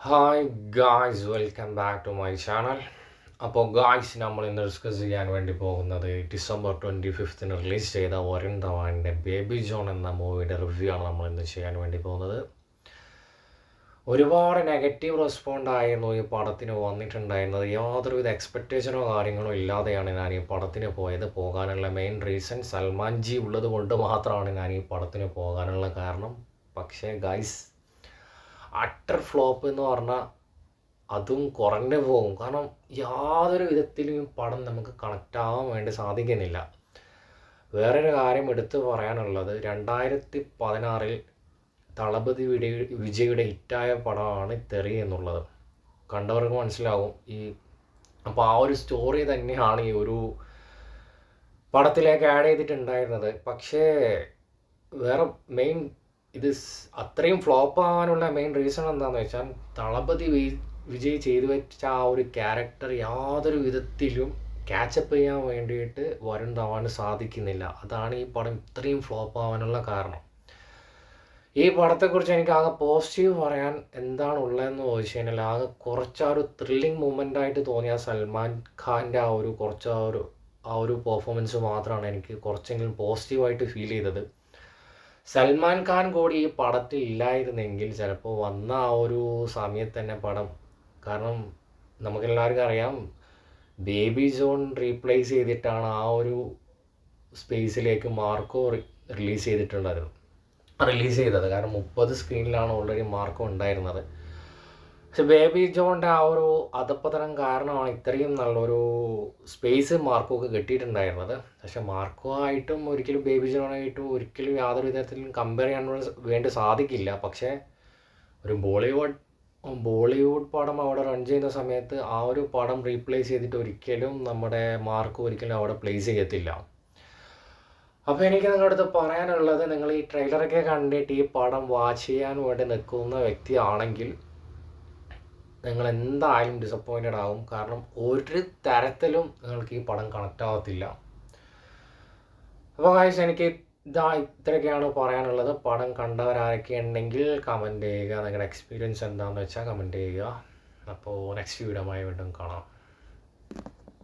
Hi guys, welcome back to my channel. അപ്പോൾ guys, നമ്മൾ ഇന്ന് ഡിസ്കസ് ചെയ്യാൻ വേണ്ടി പോകുന്നത് ഡിസംബർ 25 റിലീസ് ചെയ്ത വരുൺ ധവാൻ്റെ ബേബി ജോൺ എന്ന മൂവിയുടെ റിവ്യൂ ആണ് നമ്മൾ ഇന്ന് ചെയ്യാൻ വേണ്ടി പോകുന്നത്. ഒരുപാട് നെഗറ്റീവ് റെസ്പോണ്ട് ആയിരുന്നു ഈ പടത്തിന് വന്നിട്ടുണ്ടായിരുന്നത്. യാതൊരുവിധ എക്സ്പെക്റ്റേഷനോ കാര്യങ്ങളോ ഇല്ലാതെയാണ് ഞാൻ ഈ പടത്തിന് പോയത്. പോകാനുള്ള മെയിൻ റീസൺ സൽമാൻ ജി ഉള്ളത് കൊണ്ട് മാത്രമാണ് ഞാൻ ഈ പടത്തിന് പോകാനുള്ള കാരണം. പക്ഷേ ഗായ്സ്, അട്ടർ ഫ്ലോപ്പ് എന്ന് പറഞ്ഞാൽ അതും കുറഞ്ഞു പോകും. കാരണം യാതൊരു വിധത്തിലും പടം നമുക്ക് കണക്റ്റ് ആവാൻ വേണ്ടി സാധിക്കുന്നില്ല. വേറൊരു കാര്യം എടുത്തു പറയാനുള്ളത്, 2016 തളപതി വിജയുടെ ഹിറ്റായ പടമാണ് തെറി എന്നുള്ളത്. കണ്ടവർക്ക് മനസ്സിലാവും. അപ്പോൾ ആ ഒരു സ്റ്റോറി തന്നെയാണ് ഈ ഒരു പടത്തിലേക്ക് ആഡ് ചെയ്തിട്ടുണ്ടായിരുന്നത്. പക്ഷേ വേറെ മെയിൻ അത്രയും ഫ്ലോപ്പ് ആവാനുള്ള മെയിൻ റീസൺ എന്താണെന്ന് വെച്ചാൽ, തളപതി വിജയ് ചെയ്തു വെച്ച ആ ഒരു ക്യാരക്ടർ യാതൊരു വിധത്തിലും ക്യാച്ചപ്പ് ചെയ്യാൻ വേണ്ടിയിട്ട് വരുൺ ധവാന് സാധിക്കുന്നില്ല. അതാണ് ഈ പടം ഇത്രയും ഫ്ലോപ്പ് ആവാനുള്ള കാരണം. ഈ പടത്തെക്കുറിച്ച് എനിക്ക് ആകെ പോസിറ്റീവ് പറയാൻ എന്താണ് ഉള്ളതെന്ന് ചോദിച്ചു കഴിഞ്ഞാൽ, ആകെ കുറച്ചൊരു ത്രില്ലിങ് മൂമെൻ്റ് ആയിട്ട് തോന്നിയ സൽമാൻ ഖാൻ്റെ ആ ഒരു പെർഫോമൻസ് മാത്രമാണ് എനിക്ക് കുറച്ചെങ്കിലും പോസിറ്റീവായിട്ട് ഫീൽ ചെയ്തത്. സൽമാൻ ഖാൻ കൂടി ഈ പടത്തിൽ ഇല്ലായിരുന്നെങ്കിൽ ചിലപ്പോൾ വന്ന ആ ഒരു സമയത്ത് തന്നെ പടം, കാരണം നമുക്കെല്ലാവർക്കും അറിയാം, ബേബി ജോൺ റീപ്ലേസ് ചെയ്തിട്ടാണ് ആ ഒരു സ്പേസിലേക്ക് മാർക്കോ റിലീസ് ചെയ്തത്. കാരണം 30 സ്ക്രീനിലാണ് ഓൾറെഡി മാർക്കോ ഉണ്ടായിരുന്നത്. പക്ഷെ ബേബി ജോണിൻ്റെ ആ ഒരു അധപ്പതനം കാരണമാണ് ഇത്രയും നല്ലൊരു സ്പേസ് മാർക്കോക്ക് കിട്ടിയിട്ടുണ്ടായിരുന്നത്. പക്ഷെ മാർക്കോ ആയിട്ടും ഒരിക്കലും ബേബി ജോണായിട്ടും ഒരിക്കലും യാതൊരു വിധത്തിലും കമ്പയർ ചെയ്യാൻ വേണ്ടി സാധിക്കില്ല. പക്ഷേ ഒരു ബോളിവുഡ് പടം അവിടെ റൺ ചെയ്യുന്ന സമയത്ത് ആ ഒരു പടം റീപ്ലേസ് ചെയ്തിട്ട് ഒരിക്കലും നമ്മുടെ മാർക്കോ ഒരിക്കലും അവിടെ പ്ലേസ് ചെയ്യത്തില്ല. അപ്പോൾ എനിക്ക് നിങ്ങളുടെ അടുത്ത് പറയാനുള്ളത്, നിങ്ങൾ ഈ ട്രെയിലറൊക്കെ കണ്ടിട്ട് ഈ പടം വാച്ച് ചെയ്യാൻ വേണ്ടി നിൽക്കുന്ന വ്യക്തിയാണെങ്കിൽ നിങ്ങൾ എന്തായാലും ഡിസപ്പോയിൻറ്റഡ് ആവും. കാരണം ഒരു തരത്തിലും നിങ്ങൾക്ക് ഈ പടം കണക്റ്റ് ആവത്തില്ല. അപ്പോൾ ഗായ്സ്, എനിക്ക് ഇത്രയൊക്കെയാണ് പറയാനുള്ളത്. പടം കണ്ടവരാരൊക്കെ ഉണ്ടെങ്കിൽ കമൻറ്റ് ചെയ്യുക. നിങ്ങളുടെ എക്സ്പീരിയൻസ് എന്താണെന്ന് വെച്ചാൽ കമൻറ്റ് ചെയ്യുക. അപ്പോൾ നെക്സ്റ്റ് വീഡിയോയുമായി വീണ്ടും കാണാം.